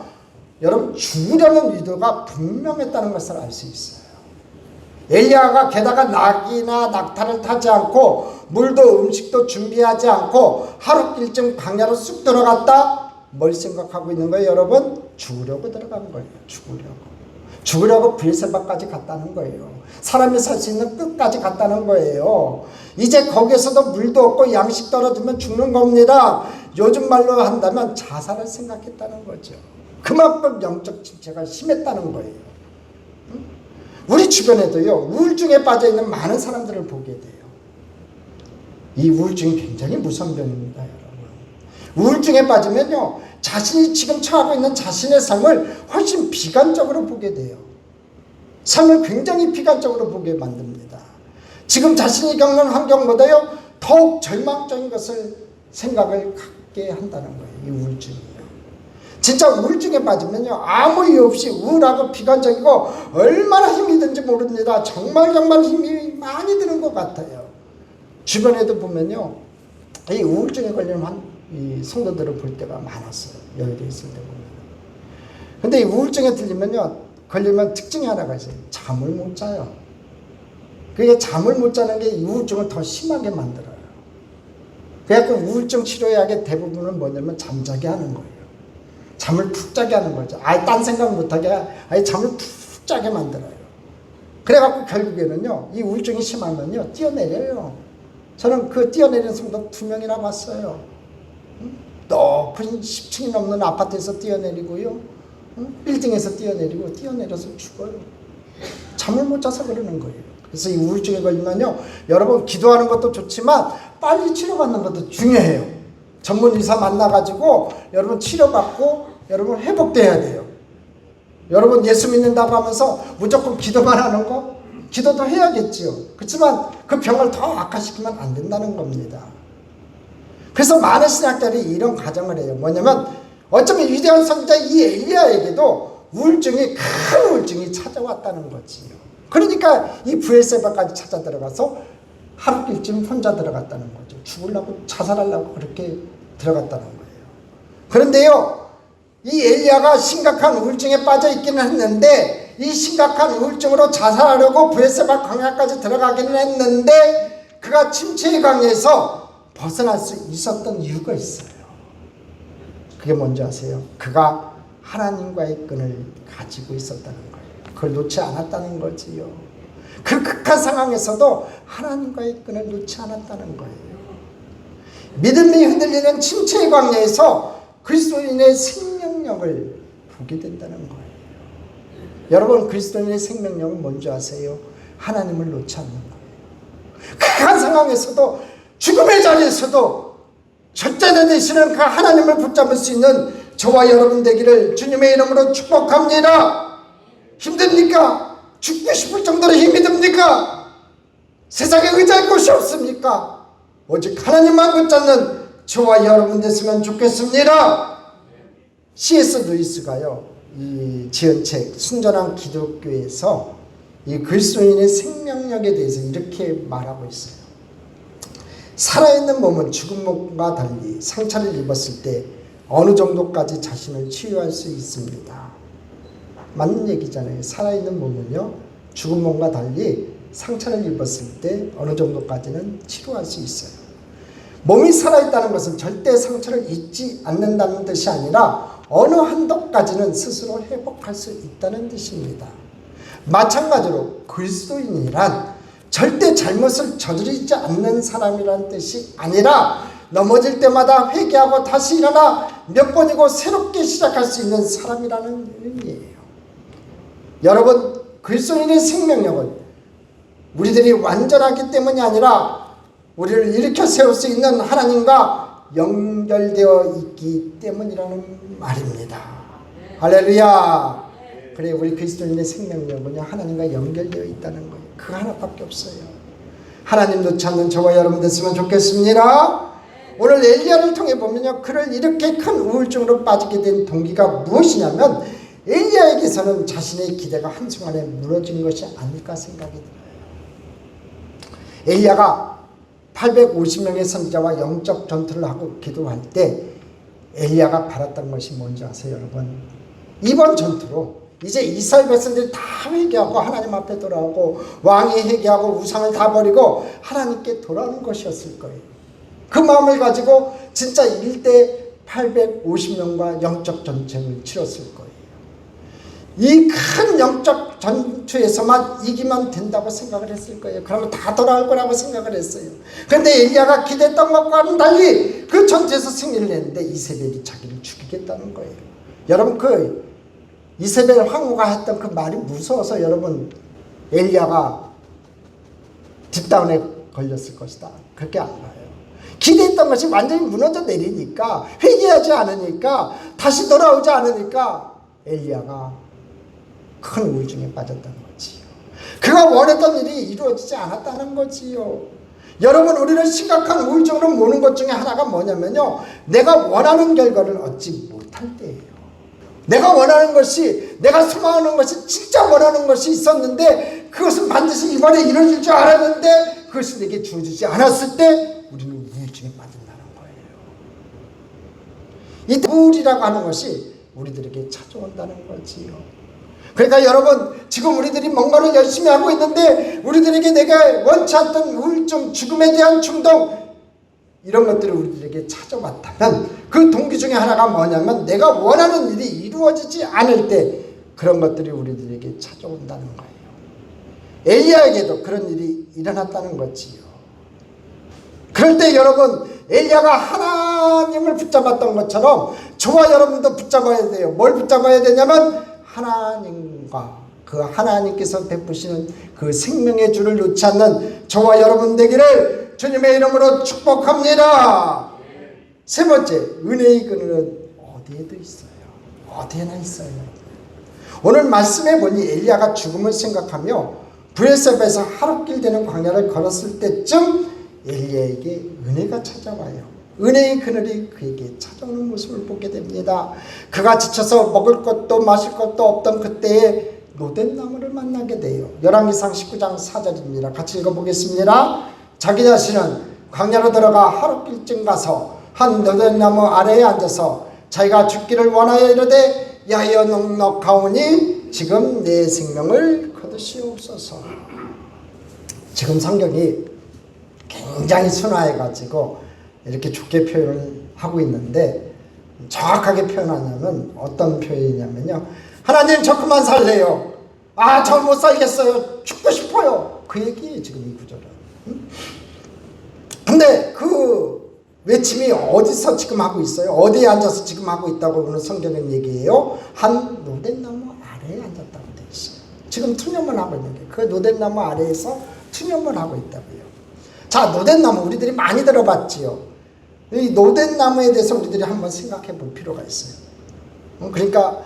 A: 여러분 죽으려는 의도가 분명했다는 것을 알 수 있어요. 엘리야가 게다가 낙이나 낙타를 타지 않고 물도 음식도 준비하지 않고 하룻길쯤 광야로 쑥 들어갔다? 뭘 생각하고 있는 거예요, 여러분? 죽으려고 들어간 거예요. 죽으려고 브엘세바까지 갔다는 거예요. 사람이 살 수 있는 끝까지 갔다는 거예요. 이제 거기에서도 물도 없고 양식 떨어지면 죽는 겁니다. 요즘 말로 한다면 자살을 생각했다는 거죠. 그만큼 영적 침체가 심했다는 거예요. 우리 주변에도요, 우울증에 빠져있는 많은 사람들을 보게 돼요. 이 우울증이 굉장히 무서운 병입니다, 여러분. 우울증에 빠지면요, 자신이 지금 처하고 있는 자신의 삶을 훨씬 비관적으로 보게 돼요. 삶을 굉장히 비관적으로 보게 만듭니다. 지금 자신이 겪는 환경보다요 더욱 절망적인 것을 생각을 갖게 한다는 거예요. 이 우울증이요. 진짜 우울증에 빠지면요 아무 이유 없이 우울하고 비관적이고 얼마나 힘이 든지 모릅니다. 정말 힘이 많이 드는 것 같아요. 주변에도 보면요 이 우울증에 걸리는 이 성도들을 볼 때가 많았어요. 여의도에 있을 때 보면. 근데 이 우울증에 걸리면 특징이 하나가 있어요. 잠을 못 자요. 그게 잠을 못 자는 게 이 우울증을 더 심하게 만들어요. 그래서 우울증 치료약의 대부분은 뭐냐면 잠자게 하는 거예요. 잠을 푹 자게 하는 거죠. 아예 딴 생각 못하게 아예 잠을 푹 자게 만들어요. 그래갖고 결국에는요 이 우울증이 심하면요 뛰어내려요. 저는 그 뛰어내리는 성도 2명이나 봤어요. 높은 10층이 넘는 아파트에서 뛰어내리고요. 빌딩에서 뛰어내려서 죽어요. 잠을 못 자서 그러는 거예요. 그래서 이 우울증에 걸리면요 여러분 기도하는 것도 좋지만 빨리 치료받는 것도 중요해요. 전문 의사 만나가지고 여러분 치료받고 여러분 회복돼야 돼요. 여러분 예수 믿는다고 하면서 무조건 기도만 하는 거? 기도도 해야겠지요. 그렇지만 그 병을 더 악화시키면 안 된다는 겁니다. 그래서 많은 신학자들이 이런 가정을 해요. 뭐냐면 어쩌면 위대한 선지자 이 엘리야에게도 큰 우울증이 찾아왔다는 거지요. 그러니까 이 브엘세바까지 찾아 들어가서 하루길쯤 혼자 들어갔다는 거죠. 죽으려고 자살하려고 그렇게 들어갔다는 거예요. 그런데요 이 엘리야가 심각한 우울증에 빠져 있기는 했는데 이 심각한 우울증으로 자살하려고 브엘세바 광야까지 들어가기는 했는데 그가 침체의 광야에서 벗어날 수 있었던 이유가 있어요. 그게 뭔지 아세요? 그가 하나님과의 끈을 가지고 있었다는 거예요. 그걸 놓지 않았다는 거지요. 그 극한 상황에서도 하나님과의 끈을 놓지 않았다는 거예요. 믿음이 흔들리는 침체의 광야에서 그리스도인의 생명력을 보게 된다는 거예요. 여러분 그리스도인의 생명력은 뭔지 아세요? 하나님을 놓지 않는 거예요. 극한 상황에서도 죽음의 자리에서도 절대자 되시는 그 하나님을 붙잡을 수 있는 저와 여러분 되기를 주님의 이름으로 축복합니다. 힘듭니까? 죽고 싶을 정도로 힘이 듭니까? 세상에 의지할 곳이 없습니까? 오직 하나님만 붙잡는 저와 여러분 됐으면 좋겠습니다. C.S. 루이스가요 이 지은 책 순전한 기독교에서 이 그리스도인의 생명력에 대해서 이렇게 말하고 있어요. 살아있는 몸은 죽은 몸과 달리 상처를 입었을 때 어느 정도까지 자신을 치유할 수 있습니다. 맞는 얘기잖아요. 살아있는 몸은요 죽은 몸과 달리 상처를 입었을 때 어느 정도까지는 치료할 수 있어요. 몸이 살아있다는 것은 절대 상처를 입지 않는다는 뜻이 아니라 어느 한도까지는 스스로 회복할 수 있다는 뜻입니다. 마찬가지로 그리스도인이란 절대 잘못을 저지르지 않는 사람이란 뜻이 아니라 넘어질 때마다 회개하고 다시 일어나 몇 번이고 새롭게 시작할 수 있는 사람이라는 의미예요. 여러분 그리스도인의 생명력은 우리들이 완전하기 때문이 아니라 우리를 일으켜 세울 수 있는 하나님과 연결되어 있기 때문이라는 말입니다. 할렐루야. 그래 우리 그리스도인의 생명력은요 하나님과 연결되어 있다는 거예요. 그 하나밖에 없어요. 하나님 놓지 않는 저와 여러분 됐으면 좋겠습니다. 오늘 엘리야를 통해 보면요 그를 이렇게 큰 우울증으로 빠지게 된 동기가 무엇이냐면 엘리야에게서는 자신의 기대가 한순간에 무너진 것이 아닐까 생각이 들어요. 엘리야가 850명의 선지자와 영적 전투를 하고 기도할 때 엘리야가 바랐던 것이 뭔지 아세요 여러분? 이번 전투로 이제 이스라엘 백성들이 다 회개하고 하나님 앞에 돌아오고 왕이 회개하고 우상을 다 버리고 하나님께 돌아오는 것이었을 거예요. 그 마음을 가지고 진짜 1대 850명과 영적 전쟁을 치렀을 거예요. 이 큰 영적 전투에서만 이기면 된다고 생각을 했을 거예요. 그러면 다 돌아올 거라고 생각을 했어요. 그런데 엘리야가 기대했던 것과는 달리 그 전투에서 승리를 했는데 이세벨이 자기를 죽이겠다는 거예요. 여러분 그 이세벨 황후가 했던 그 말이 무서워서 여러분 엘리야가 딥다운에 걸렸을 것이다. 그렇게 안 봐요. 기대했던 것이 완전히 무너져 내리니까, 회개하지 않으니까, 다시 돌아오지 않으니까 엘리야가 큰 우울증에 빠졌다는 거지요. 그가 원했던 일이 이루어지지 않았다는 거지요. 여러분, 우리는 심각한 우울증으로 모는 것 중에 하나가 뭐냐면요, 내가 원하는 결과를 얻지 못할 때예요. 내가 원하는 것이, 내가 소망하는 것이, 진짜 원하는 것이 있었는데 그것은 반드시 이번에 이루어질 줄 알았는데 그것이 내게 주어지지 않았을 때 우리는 우울증에 빠진다는 거예요. 이 우울이라고 하는 것이 우리들에게 찾아온다는 거지요. 그러니까 여러분, 지금 우리들이 뭔가를 열심히 하고 있는데 우리들에게 내가 원치 않던 우울증, 죽음에 대한 충동, 이런 것들이 우리들에게 찾아왔다면 그 동기 중에 하나가 뭐냐면 내가 원하는 일이 이루어지지 않을 때 그런 것들이 우리들에게 찾아온다는 거예요. 엘리야에게도 그런 일이 일어났다는 거지요. 그럴 때 여러분, 엘리야가 하나님을 붙잡았던 것처럼 저와 여러분도 붙잡아야 돼요. 뭘 붙잡아야 되냐면 하나님과 그 하나님께서 베푸시는 그 생명의 줄을 놓지 않는 저와 여러분 되기를 주님의 이름으로 축복합니다. 세 번째, 은혜의 그늘은 어디에도 있어요. 어디에나 있어요. 오늘 말씀해 보니 엘리야가 죽음을 생각하며 브엘세바에서 하룻길 되는 광야를 걸었을 때쯤 엘리야에게 은혜가 찾아와요. 은혜의 그늘이 그에게 찾아오는 모습을 보게 됩니다. 그가 지쳐서 먹을 것도 마실 것도 없던 그때에 노된 나무를 만나게 돼요. 열왕기상 19장 4절입니다. 같이 읽어보겠습니다. 자기 자신은 광야로 들어가 하룻길쯤 가서 한 노된 나무 아래에 앉아서 자기가 죽기를 원하여 이르되 야여 넉넉하오니 지금 내 생명을 거두시옵소서. 지금 성경이 굉장히 순화해가지고 이렇게 좋게 표현을 하고 있는데, 정확하게 표현하냐면 어떤 표현이냐면요, 하나님 저 그만 살래요. 저 못 살겠어요. 죽고 싶어요. 그 얘기예요 지금 이 구절은. 근데 그 외침이 어디서 지금 하고 있어요? 어디에 앉아서 지금 하고 있다고 오늘 성경은 얘기해요? 한 노된나무 아래에 앉았다고 돼 있어요. 지금 투념을 하고 있는 게 그 노된나무 아래에서 투념을 하고 있다고요. 자, 노된나무 우리들이 많이 들어봤지요. 이 노된나무에 대해서 우리들이 한번 생각해 볼 필요가 있어요. 그러니까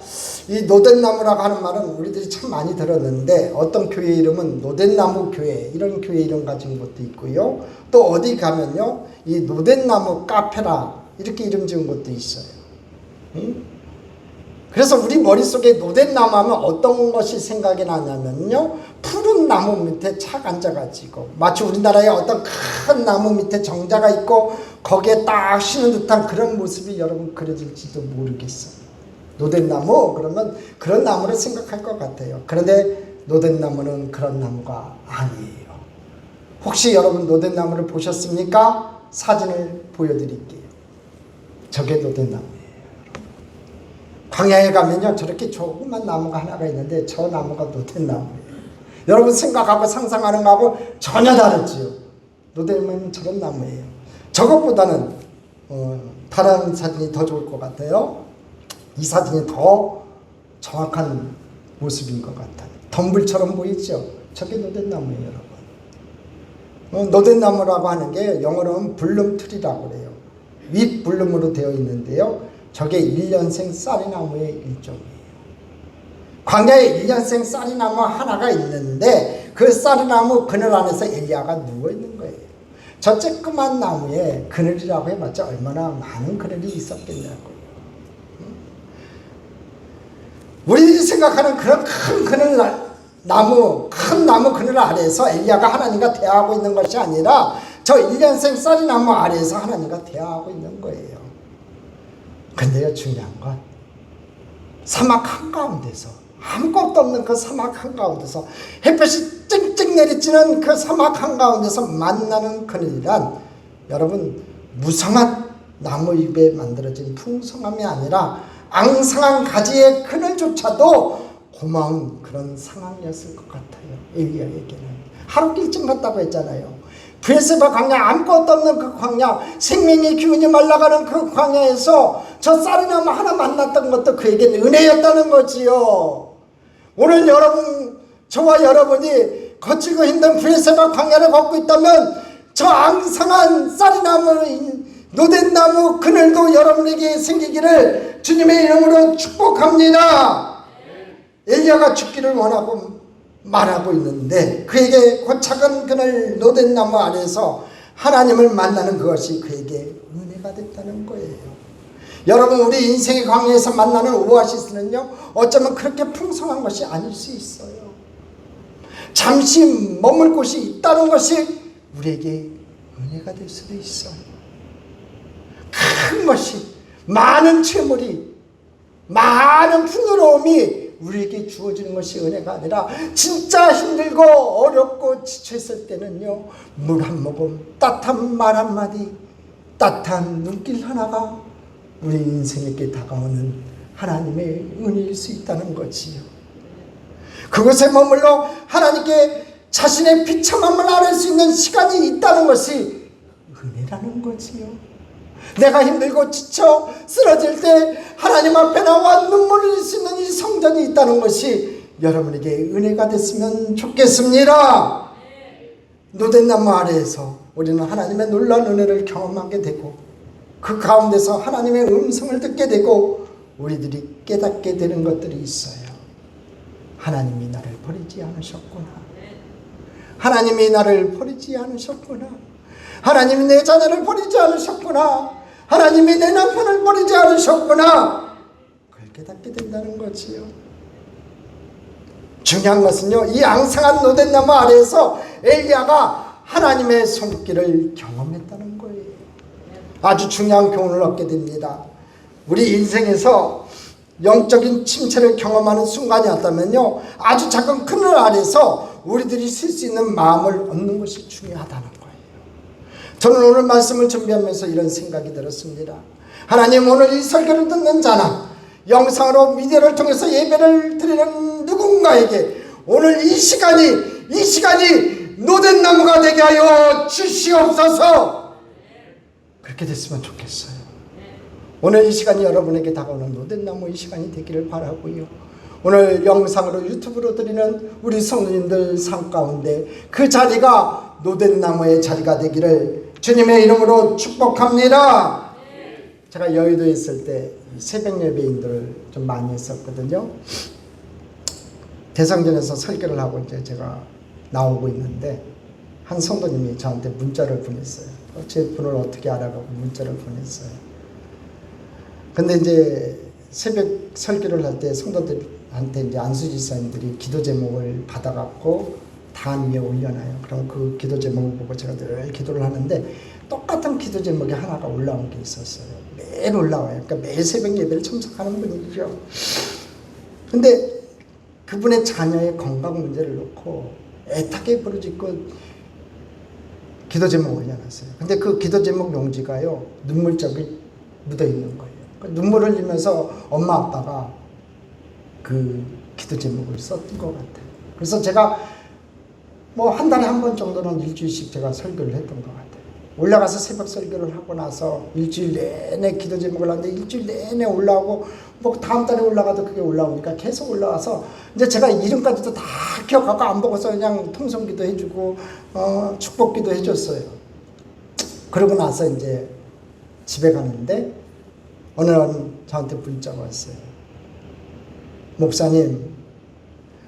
A: 이 노된나무라고 하는 말은 우리들이 참 많이 들었는데, 어떤 교회 이름은 노된나무 교회, 이런 교회 이름 가진 것도 있고요. 또 어디 가면요, 이 노된나무 카페라 이렇게 이름 지은 것도 있어요. 그래서 우리 머릿속에 노된나무 하면 어떤 것이 생각이 나냐면요, 푸른 나무 밑에 착 앉아가지고 마치 우리나라에 어떤 큰 나무 밑에 정자가 있고 거기에 딱 쉬는 듯한 그런 모습이 여러분 그려질지도 모르겠어요. 노된나무 그러면 그런 나무를 생각할 것 같아요. 그런데 노된나무는 그런 나무가 아니에요. 혹시 여러분 노된나무를 보셨습니까? 사진을 보여드릴게요. 저게 노된나무예요. 광야에 가면요, 저렇게 조그만 나무가 하나가 있는데 저 나무가 노된나무예요. 여러분 생각하고 상상하는 거하고 전혀 다르지요. 노된나무는 저런 나무예요. 저것보다는 다른 사진이 더 좋을 것 같아요. 이 사진이 더 정확한 모습인 것 같아요. 덤불처럼 보이죠? 저게 노된나무예요, 여러분. 노된나무라고 하는 게 영어로는 블룸트리라고 그래요. 윗 블룸으로 되어 있는데요, 저게 1년생 쌀이나무의 일종이에요. 광야에 1년생 쌀이나무 하나가 있는데 그 쌀이나무 그늘 안에서 엘리야가 누워있는 거예요. 저 쬐끄만 나무에 그늘이라고 해봤자 얼마나 많은 그늘이 있었겠냐고요. 우리들이 생각하는 그런 큰 그늘 큰 나무 그늘 아래에서 엘리야가 하나님과 대화하고 있는 것이 아니라 저 1년생 쌀이나무 아래에서 하나님과 대화하고 있는 거예요. 근데요, 중요한 건 사막 한가운데서, 아무것도 없는 그 사막 한가운데서, 햇볕이 쨍쨍 내리쬐는 그 사막 한가운데서 만나는 그늘이란 여러분 무성한 나무잎에 만들어진 풍성함이 아니라 앙상한 가지의 그늘조차도 고마운 그런 상황이었을 것 같아요. 엘리야에게는 하룻길쯤 갔다고 했잖아요. 브엘세바 광야, 아무것도 없는 그 광야, 생명의 기운이 말라가는 그 광야에서 저 쌀이나무 하나 만났던 것도 그에게는 은혜였다는 거지요. 오늘 여러분, 저와 여러분이 거칠고 힘든 브엘세바 광야를 걷고 있다면 저 앙상한 쌀이나무 노덴나무 그늘도 여러분에게 생기기를 주님의 이름으로 축복합니다. 엘리야가 죽기를 원하고 말하고 있는데 그에게 그 작은 그늘 노덴나무 아래에서 하나님을 만나는 그것이 그에게 은혜가 됐다는 거예요. 여러분, 우리 인생의 광야에서 만나는 오아시스는요, 어쩌면 그렇게 풍성한 것이 아닐 수 있어요. 잠시 머물 곳이 있다는 것이 우리에게 은혜가 될 수도 있어요. 큰 것이, 많은 채물이, 많은 풍요로움이 우리에게 주어지는 것이 은혜가 아니라 진짜 힘들고 어렵고 지쳐있을 때는요, 물 한 모금, 따뜻한 말 한마디, 따뜻한 눈길 하나가 우리 인생에게 다가오는 하나님의 은혜일 수 있다는 거지요. 그곳에 머물러 하나님께 자신의 비참함을 알을 수 있는 시간이 있다는 것이 은혜라는 거지요. 내가 힘들고 지쳐 쓰러질 때 하나님 앞에 나와 눈물을 흘릴 수 있는 이 성전이 있다는 것이 여러분에게 은혜가 됐으면 좋겠습니다. 노덴나무 아래에서 우리는 하나님의 놀라운 은혜를 경험하게 되고 그 가운데서 하나님의 음성을 듣게 되고 우리들이 깨닫게 되는 것들이 있어요. 하나님이 나를 버리지 않으셨구나. 하나님이 나를 버리지 않으셨구나. 하나님이 내 자녀를 버리지 않으셨구나. 하나님이 내 남편을 버리지 않으셨구나. 그걸 깨닫게 된다는 거지요. 중요한 것은요, 이 앙상한 노덴나무 아래에서 엘리야가 하나님의 손길을 경험했다는 거예요. 아주 중요한 교훈을 얻게 됩니다. 우리 인생에서 영적인 침체를 경험하는 순간이 왔다면요, 아주 작은 그늘 아래서 우리들이 쓸 수 있는 마음을 얻는 것이 중요하다는 거예요. 저는 오늘 말씀을 준비하면서 이런 생각이 들었습니다. 하나님, 오늘 이 설교를 듣는 자나 영상으로 미디어를 통해서 예배를 드리는 누군가에게 오늘 이 시간이 노덴나무가 되게 하여 주시옵소서. 그렇게 됐으면 좋겠어요. 오늘 이 시간이 여러분에게 다가오는 노덴나무 이 시간이 되기를 바라고요. 오늘 영상으로 유튜브로 드리는 우리 성도님들 삶 가운데 그 자리가 노덴나무의 자리가 되기를 주님의 이름으로 축복합니다. 제가 여의도에 있을 때 새벽 예배 인도를 좀 많이 했었거든요. 대성전에서 설교를 하고 이제 제가 나오고 있는데 한 성도님이 저한테 문자를 보냈어요. 제 분을 어떻게 알아가고 문자를 보냈어요. 근데 이제 새벽 설교를 할 때 성도들한테 이제 안수 지사님들이 기도 제목을 받아갖고 단 위에 올려놔요. 그럼 그 기도 제목을 보고 제가 늘 기도를 하는데 똑같은 기도 제목이 하나가 올라온 게 있었어요. 매일 올라와요. 그러니까 매일 새벽 예배를 참석하는 분이죠. 근데 그분의 자녀의 건강 문제를 놓고 애타게 부르짖고 기도 제목을 올려놨어요. 근데 그 기도 제목 용지가요, 눈물적이 묻어 있는 거예요. 눈물을 흘리면서 엄마 아빠가 그 기도 제목을 썼던 것 같아요. 그래서 제가 뭐 한 달에 한 번 정도는 일주일씩 제가 설교를 했던 것 같아요. 올라가서 새벽 설교를 하고 나서 일주일 내내 기도 제목을 하는데 일주일 내내 올라오고 뭐 다음 달에 올라가도 그게 올라오니까 계속 올라와서 이제 제가 이름까지도 다 기억하고 안 보고서 그냥 통성기도 해주고 축복기도 해줬어요. 그러고 나서 이제 집에 가는데 어느 날 저한테 문자가 왔어요.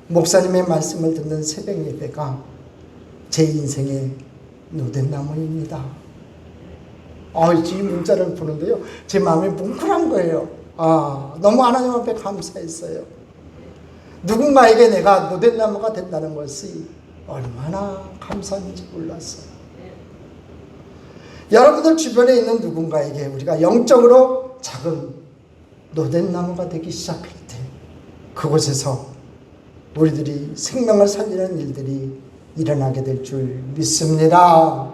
A: 목사님의 말씀을 듣는 새벽 예배가 제 인생의 노덴나무입니다. 이 문자를 보는데요, 제 마음이 뭉클한 거예요. 너무 하나님 앞에 감사했어요. 누군가에게 내가 노덴나무가 된다는 것이 얼마나 감사한지 몰랐어요. 여러분들 주변에 있는 누군가에게 우리가 영적으로 작은 노덴나무가 되기 시작할 때 그곳에서 우리들이 생명을 살리는 일들이 일어나게 될 줄 믿습니다.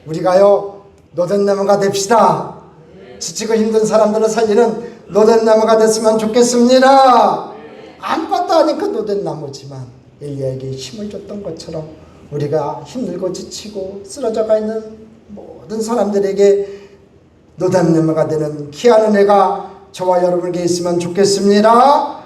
A: 우리가요, 노덴나무가 됩시다. 지치고 힘든 사람들을 살리는 노덴나무가 됐으면 좋겠습니다. 아무것도 아닌 그 노덴나무지만 엘리야에게 힘을 줬던 것처럼 우리가 힘들고 지치고 쓰러져가 있는 모든 사람들에게 노덴나무가 되는 귀한 은혜가 저와 여러분에게 있으면 좋겠습니다.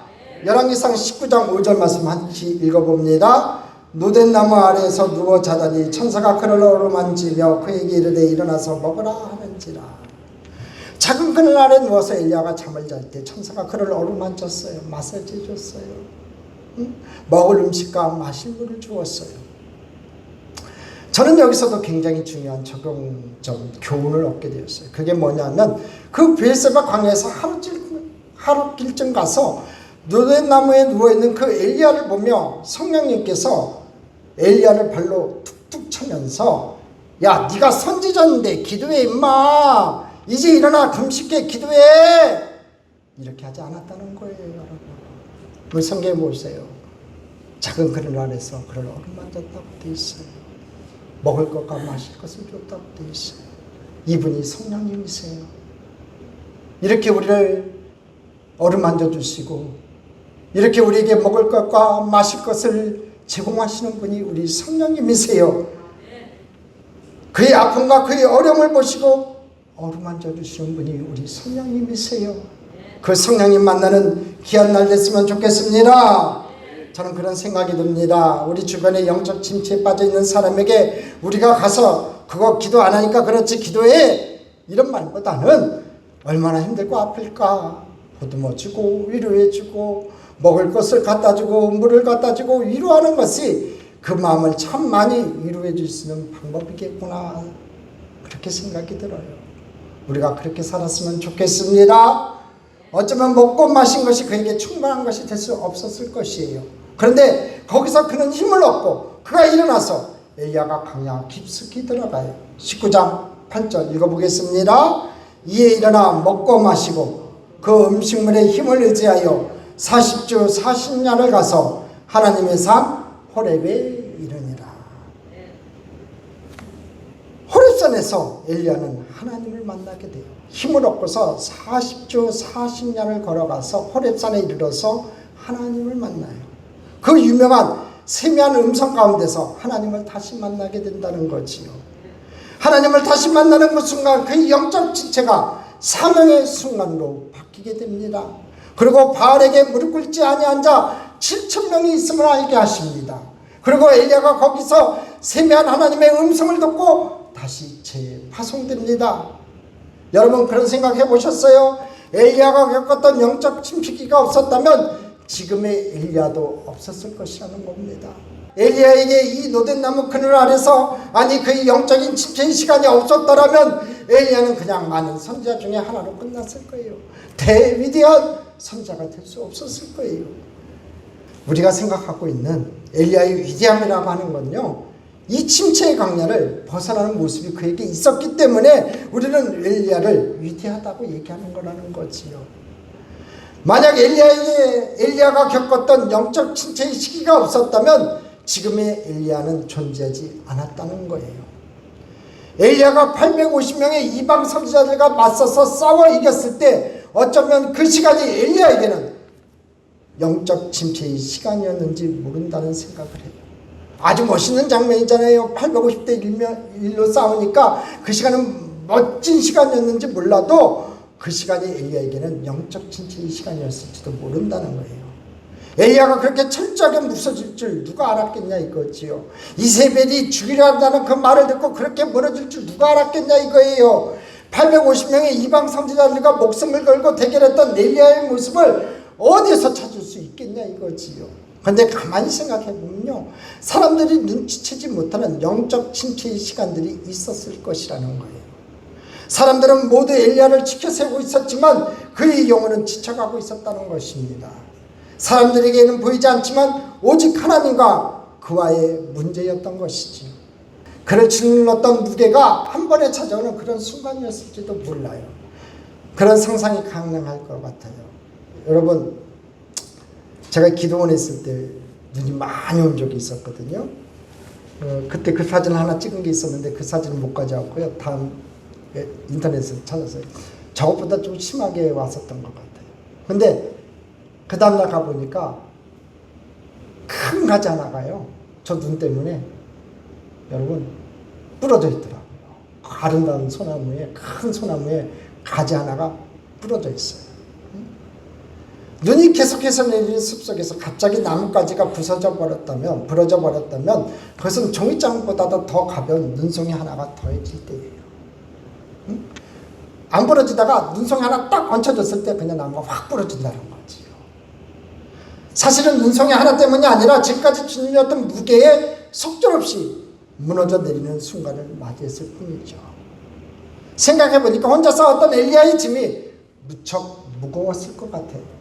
A: 열왕기상 19장 5절 말씀 한 번 읽어봅니다. 노된 나무 아래에서 누워 자더니 천사가 그를 어루만지며 그에게 이르되 일어나서 먹으라 하는지라. 작은 그늘 아래 누워서 엘리야가 잠을 잘 때 천사가 그를 어루만졌어요. 마사지 줬어요. 먹을 음식과 마실 물을 주었어요. 저는 여기서도 굉장히 중요한 적용점, 교훈을 얻게 되었어요. 그게 뭐냐면 그 베르세바 광야에서 하루길쯤 가서 노된 나무에 누워있는 그 엘리야를 보며 성령님께서 엘리야를 발로 툭툭 쳐면서 야, 네가 선지자인데 기도해 임마. 이제 일어나 금식해 기도해. 이렇게 하지 않았다는 거예요, 여러분. 우리 성경에 보세요. 작은 그늘 아래서 그를 어루만졌다고 돼 있어요. 먹을 것과 마실 것을 줬다고 돼 있어요. 이분이 성령님이세요. 이렇게 우리를 어루만져 주시고 이렇게 우리에게 먹을 것과 마실 것을 제공하시는 분이 우리 성령님이세요. 그의 아픔과 그의 어려움을 보시고 어루만져 주시는 분이 우리 성령님이세요. 그 성령님 만나는 귀한 날 됐으면 좋겠습니다. 저는 그런 생각이 듭니다. 우리 주변에 영적 침체에 빠져있는 사람에게 우리가 가서 그거 기도 안 하니까 그렇지 기도해 이런 말보다는 얼마나 힘들고 아플까 보듬어주고 위로해주고 먹을 것을 갖다주고 물을 갖다주고 위로하는 것이 그 마음을 참 많이 위로해 줄 수 있는 방법이겠구나 그렇게 생각이 들어요. 우리가 그렇게 살았으면 좋겠습니다. 어쩌면 먹고 마신 것이 그에게 충분한 것이 될 수 없었을 것이에요. 그런데 거기서 그는 힘을 얻고 그가 일어나서 엘리야가 광야 깊숙이 들어가요. 19장 8절 읽어보겠습니다. 이에 일어나 먹고 마시고 그 음식물에 힘을 의지하여 40주 40년을 가서 하나님의 산 호렙에 이르니라. 호렙산에서 엘리야는 하나님을 만나게 돼요. 힘을 얻고서 40주 40년을 걸어가서 호렙산에 이르러서 하나님을 만나요. 그 유명한 세미한 음성 가운데서 하나님을 다시 만나게 된다는 거지요. 하나님을 다시 만나는 그 순간 그의 영적 지체가 사명의 순간으로 바뀌게 됩니다. 그리고 바알에게 무릎 꿇지 아니한 자 7,000명이 있음을 알게 하십니다. 그리고 엘리야가 거기서 세미한 하나님의 음성을 듣고 다시 재파송됩니다. 여러분 그런 생각 해보셨어요? 엘리야가 겪었던 영적 침체기가 없었다면 지금의 엘리야도 없었을 것이라는 겁니다. 엘리야에게 이 노된 나무 그늘 아래서 아니 그의 영적인 침체의 시간이 없었더라면 엘리야는 그냥 많은 선지자 중에 하나로 끝났을 거예요. 대위대한 선지자가 될 수 없었을 거예요. 우리가 생각하고 있는 엘리야의 위대함이라고 하는 건요, 이 침체의 광야를 벗어나는 모습이 그에게 있었기 때문에 우리는 엘리야를 위대하다고 얘기하는 거라는 거지요. 만약 엘리야가 겪었던 영적 침체의 시기가 없었다면 지금의 엘리야는 존재하지 않았다는 거예요. 엘리야가 850명의 이방 선지자들과 맞서서 싸워 이겼을 때 어쩌면 그 시간이 엘리야에게는 영적 침체의 시간이었는지 모른다는 생각을 해요. 아주 멋있는 장면이잖아요. 850대 1로 싸우니까 그 시간은 멋진 시간이었는지 몰라도 그 시간이 엘리야에게는 영적 침체의 시간이었을지도 모른다는 거예요. 엘리야가 그렇게 철저하게 무서질 줄 누가 알았겠냐 이거지요. 이세벨이 죽이려 한다는 그 말을 듣고 그렇게 무너질 줄 누가 알았겠냐 이거예요. 850명의 이방 선지자들과 목숨을 걸고 대결했던 엘리야의 모습을 어디서 찾을 수 있겠냐 이거지요. 그런데 가만히 생각해 보면요, 사람들이 눈치채지 못하는 영적 침체의 시간들이 있었을 것이라는 거예요. 사람들은 모두 엘리야를 지켜세우고 있었지만 그의 영혼은 지쳐가고 있었다는 것입니다. 사람들에게는 보이지 않지만 오직 하나님과 그와의 문제였던 것이지요. 그를 짓눌렀던 무게가 한 번에 찾아오는 그런 순간이었을지도 몰라요. 그런 상상이 가능할 것 같아요. 여러분, 제가 기도원에 있을 때 눈이 많이 온 적이 있었거든요. 그때 그 사진을 하나 찍은 게 있었는데 그 사진을 못 가져왔고요. 다음 인터넷에서 찾았어요. 저것보다 좀 심하게 왔었던 것 같아요. 근데 그 다음날 가보니까 큰 가지 하나가요, 저 눈 때문에 여러분 부러져 있더라고요. 아름다운 소나무에, 큰 소나무에 가지 하나가 부러져 있어요. 눈이 계속해서 내리는 숲속에서 갑자기 나뭇가지가 부러져 버렸다면 그것은 종이장보다도 더 가벼운 눈송이 하나가 더해질 때예요. 응? 안 부러지다가 눈송이 하나 딱 얹혀졌을 때 그냥 나무가 확 부러진다는 거지요. 사실은 눈송이 하나 때문이 아니라 지금까지 주님이 어떤 무게에 속절없이 무너져 내리는 순간을 맞이했을 뿐이죠. 생각해보니까 혼자 싸웠던 엘리야의 짐이 무척 무거웠을 것 같아요.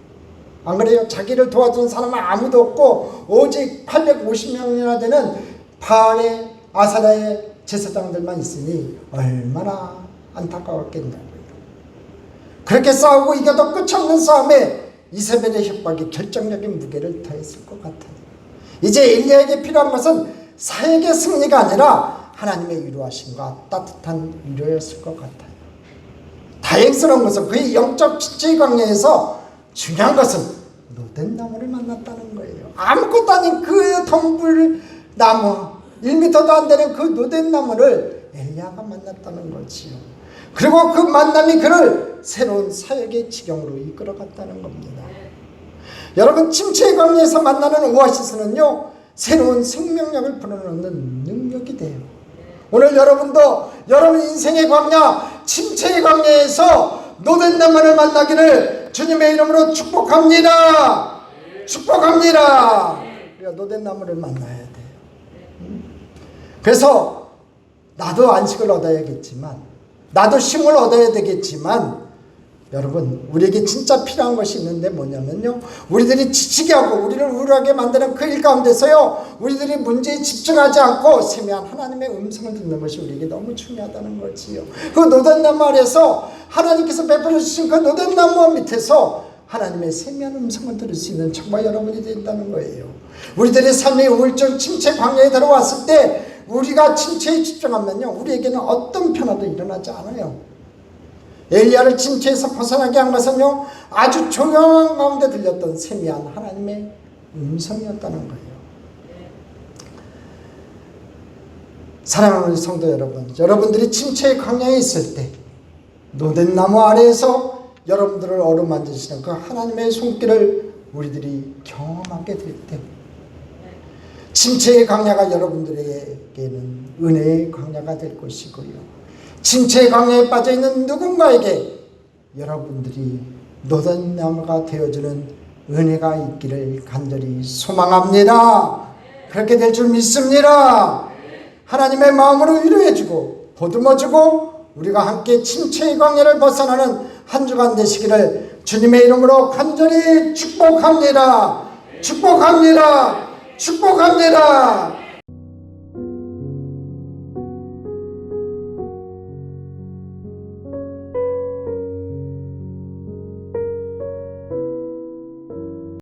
A: 안 그래요? 자기를 도와준 사람은 아무도 없고 오직 850명이나 되는 바알의 아사라의 제사장들만 있으니 얼마나 안타까웠겠냐고요. 그렇게 싸우고 이겨도 끝이 없는 싸움에 이세벨의 협박이 결정적인 무게를 더했을 것 같아요. 이제 엘리야에게 필요한 것은 사역의 승리가 아니라 하나님의 위로하심과 따뜻한 위로였을 것 같아요. 다행스러운 것은 그의 영적 지체의 광야에서 중요한 것은 노된 나무를 만났다는 거예요. 아무것도 아닌 그 덩불나무 1m도 안 되는 그 노된 나무를 엘리야가 만났다는 거지요. 그리고 그 만남이 그를 새로운 사역의 지경으로 이끌어갔다는 겁니다. 여러분, 침체의 광야에서 만나는 오아시스는요, 새로운 생명력을 불어넣는 능력이 돼요. 오늘 여러분도 여러분 인생의 광야, 침체의 광야에서 노된 나무를 만나기를 주님의 이름으로 축복합니다. 축복합니다. 우리가 노된 나무를 만나야 돼요. 그래서 나도 안식을 얻어야겠지만, 나도 쉼을 얻어야 되겠지만, 여러분, 우리에게 진짜 필요한 것이 있는데 뭐냐면요, 우리들이 지치게 하고 우리를 우울하게 만드는 그 일 가운데서요, 우리들이 문제에 집중하지 않고 세미한 하나님의 음성을 듣는 것이 우리에게 너무 중요하다는 거지요. 그 노된 나무 아래서 하나님께서 베풀어 주신 그 노된 나무 밑에서 하나님의 세미한 음성을 들을 수 있는 저와 여러분이 된다는 거예요. 우리들의 삶의 우울증, 침체 광야에 들어왔을 때 우리가 침체에 집중하면요, 우리에게는 어떤 변화도 일어나지 않아요. 엘리야를 침체에서 벗어나게 한 것은요, 아주 조용한 가운데 들렸던 세미한 하나님의 음성이었다는 거예요. 사랑하는 성도 여러분, 여러분들이 침체의 광야에 있을 때 노된 나무 아래에서 여러분들을 어루만지시는 그 하나님의 손길을 우리들이 경험하게 될 때, 침체의 광야가 여러분들에게는 은혜의 광야가 될 것이고요, 침체의 광야에 빠져있는 누군가에게 여러분들이 노된 나무가 되어주는 은혜가 있기를 간절히 소망합니다. 그렇게 될 줄 믿습니다. 하나님의 마음으로 위로해주고 보듬어주고 우리가 함께 침체의 광야를 벗어나는 한 주간 되시기를 주님의 이름으로 간절히 축복합니다. 축복합니다. 축복합니다.